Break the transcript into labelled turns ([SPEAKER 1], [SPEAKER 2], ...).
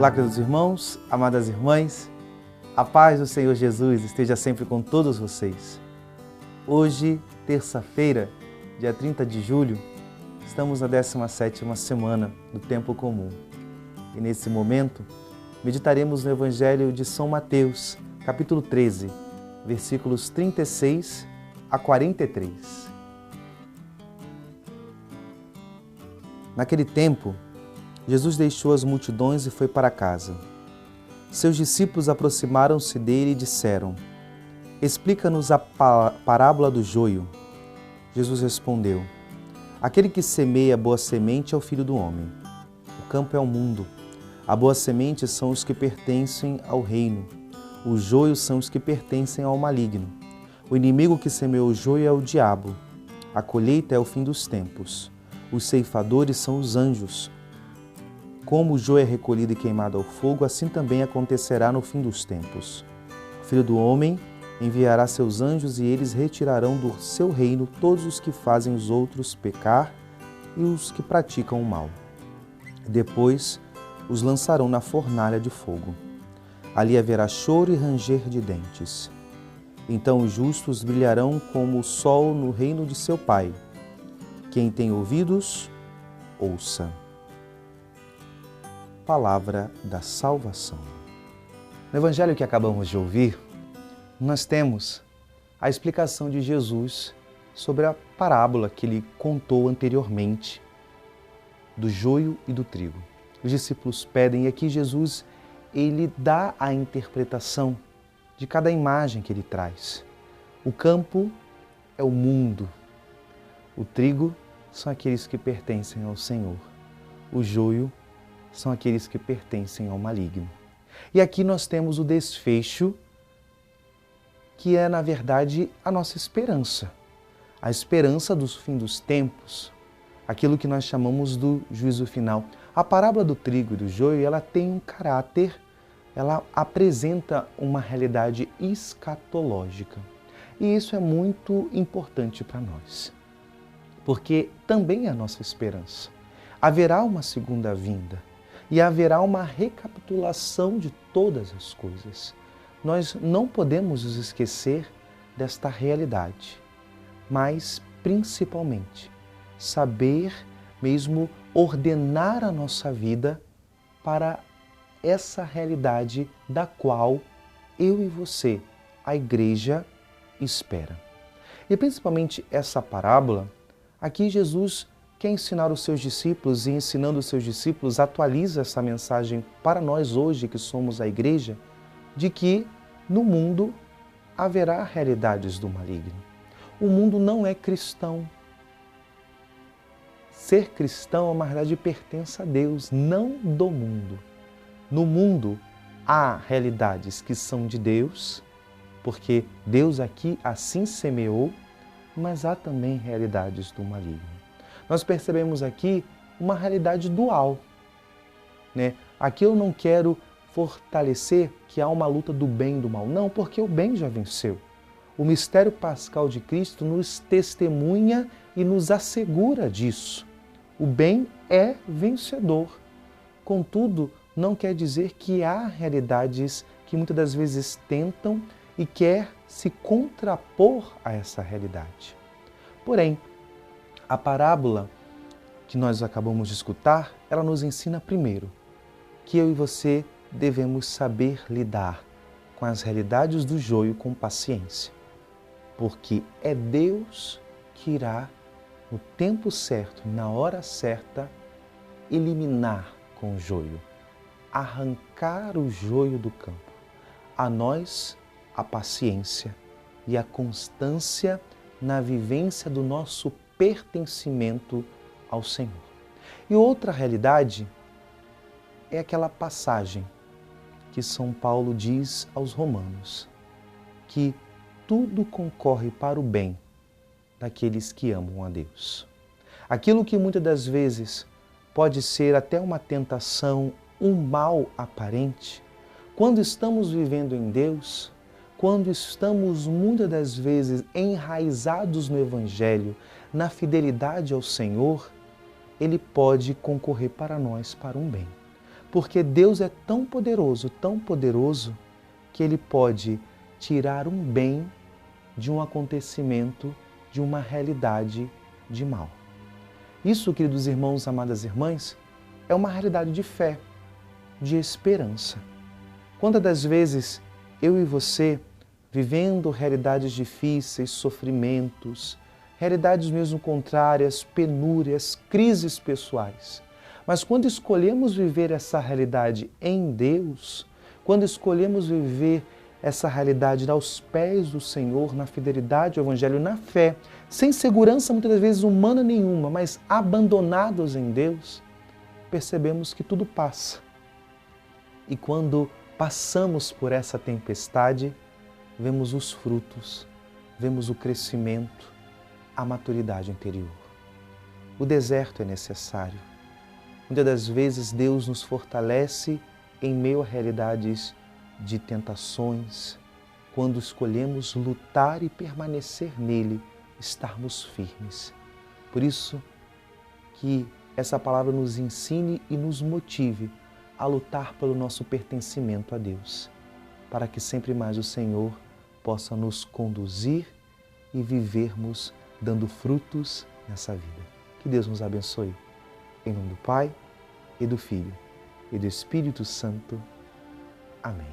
[SPEAKER 1] Olá, queridos irmãos, amadas irmãs, a paz do Senhor Jesus esteja sempre com todos vocês. Hoje, terça-feira, dia 30 de julho, estamos na 17ª semana do Tempo Comum. E nesse momento, meditaremos no Evangelho de São Mateus, capítulo 13, versículos 36 a 43. Naquele tempo, Jesus deixou as multidões e foi para casa. Seus discípulos aproximaram-se dele e disseram: Explica-nos a parábola do joio. Jesus respondeu: Aquele que semeia boa semente é o Filho do Homem. O campo é o mundo. A boa semente são os que pertencem ao reino. Os joios são os que pertencem ao maligno. O inimigo que semeou o joio é o diabo. A colheita é o fim dos tempos. Os ceifadores são os anjos. Como o joio é recolhido e queimado ao fogo, assim também acontecerá no fim dos tempos. O Filho do Homem enviará seus anjos e eles retirarão do seu reino todos os que fazem os outros pecar e os que praticam o mal. Depois os lançarão na fornalha de fogo. Ali haverá choro e ranger de dentes. Então os justos brilharão como o sol no reino de seu Pai. Quem tem ouvidos, ouça. Palavra da salvação. No Evangelho que acabamos de ouvir, nós temos a explicação de Jesus sobre a parábola que ele contou anteriormente do joio e do trigo. Os discípulos pedem e aqui Jesus ele dá a interpretação de cada imagem que ele traz. O campo é o mundo. O trigo são aqueles que pertencem ao Senhor. O joio são aqueles que pertencem ao maligno. E aqui nós temos o desfecho, que é, na verdade, a nossa esperança. A esperança do fim dos tempos, aquilo que nós chamamos do juízo final. A parábola do trigo e do joio, ela tem um caráter, ela apresenta uma realidade escatológica. E isso é muito importante para nós, porque também é a nossa esperança. Haverá uma segunda vinda. E haverá uma recapitulação de todas as coisas. Nós não podemos nos esquecer desta realidade, mas principalmente saber mesmo ordenar a nossa vida para essa realidade da qual eu e você, a Igreja, espera. E principalmente essa parábola, aqui Jesus quer ensinar os seus discípulos e ensinando os seus discípulos, atualiza essa mensagem para nós hoje que somos a Igreja, de que no mundo haverá realidades do maligno. O mundo não é cristão. Ser cristão é uma realidade que pertence a Deus, não do mundo. No mundo há realidades que são de Deus, porque Deus aqui assim semeou, mas há também realidades do maligno. Nós percebemos aqui uma realidade dual, né? Aqui eu não quero fortalecer que há uma luta do bem e do mal. Não, porque o bem já venceu. O mistério pascal de Cristo nos testemunha e nos assegura disso. O bem é vencedor. Contudo, não quer dizer que há realidades que muitas das vezes tentam e quer se contrapor a essa realidade. Porém, a parábola que nós acabamos de escutar, ela nos ensina primeiro que eu e você devemos saber lidar com as realidades do joio com paciência, porque é Deus que irá, no tempo certo, na hora certa, eliminar com o joio, arrancar o joio do campo. A nós, a paciência e a constância na vivência do nosso pertencimento ao Senhor. E outra realidade é aquela passagem que São Paulo diz aos Romanos, que tudo concorre para o bem daqueles que amam a Deus. Aquilo que muitas das vezes pode ser até uma tentação, um mal aparente, quando estamos vivendo em Deus, quando estamos muitas das vezes enraizados no Evangelho, na fidelidade ao Senhor, ele pode concorrer para nós para um bem. Porque Deus é tão poderoso, que Ele pode tirar um bem de um acontecimento, de uma realidade de mal. Isso, queridos irmãos, amadas irmãs, é uma realidade de fé, de esperança. Quantas das vezes eu e você, vivendo realidades difíceis, sofrimentos, realidades mesmo contrárias, penúrias, crises pessoais, mas quando escolhemos viver essa realidade em Deus, quando escolhemos viver essa realidade aos pés do Senhor, na fidelidade ao Evangelho, na fé, sem segurança muitas das vezes humana nenhuma, mas abandonados em Deus, percebemos que tudo passa. E quando passamos por essa tempestade, vemos os frutos, vemos o crescimento, a maturidade interior. O deserto é necessário. Muitas das vezes Deus nos fortalece em meio a realidades de tentações, quando escolhemos lutar e permanecer nele, estarmos firmes. Por isso que essa palavra nos ensine e nos motive a lutar pelo nosso pertencimento a Deus, para que sempre mais o Senhor possa nos conduzir e vivermos dando frutos nessa vida. Que Deus nos abençoe. Em nome do Pai, e do Filho, e do Espírito Santo. Amém.